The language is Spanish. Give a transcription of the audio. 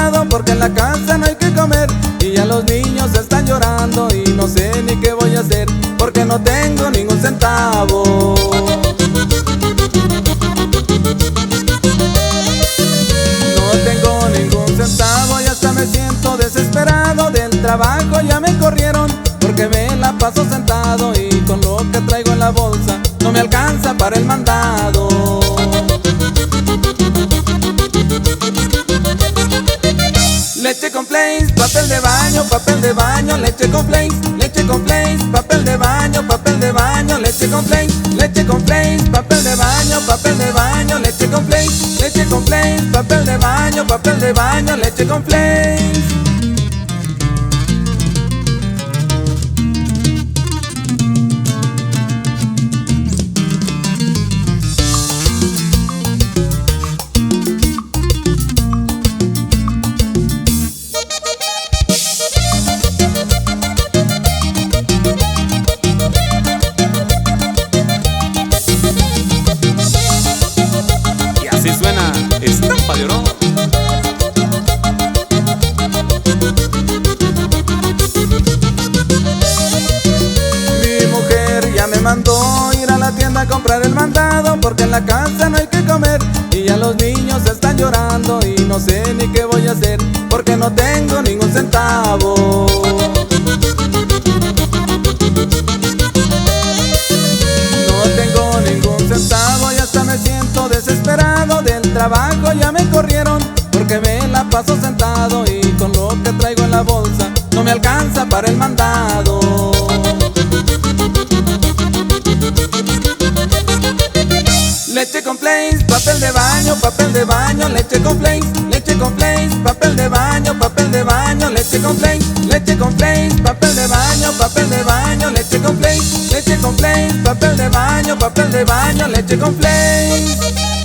mandado porque en la casa no hay que comer y ya los niños están llorando y no sé ni qué voy a hacer porque no tengo ningún centavo. No tengo ningún centavo y hasta me siento desesperado. Del trabajo ya me corrieron porque me la paso sentado y con lo que traigo en la bolsa no me alcanza para el mandado. Leche con flakes, papel de baño, leche con flakes, papel de baño, leche con flakes, papel de baño, leche con flakes, papel de baño, leche con flakes. Así suena Estampa de Oro. Mi mujer ya me mandó ir a la tienda a comprar el mandado porque en la casa no hay que comer y ya los niños están llorando y no sé ni qué voy a hacer porque no tengo ningún centavo. No tengo ningún centavo y hasta me siento desesperado. Del trabajo ya me corrieron porque me la paso sentado y con lo que traigo en la bolsa no me alcanza para el mandado. Leche con flakes, papel de baño, leche con flakes, papel de baño, leche con flakes, papel de baño, leche con flakes, papel de baño, leche con flakes.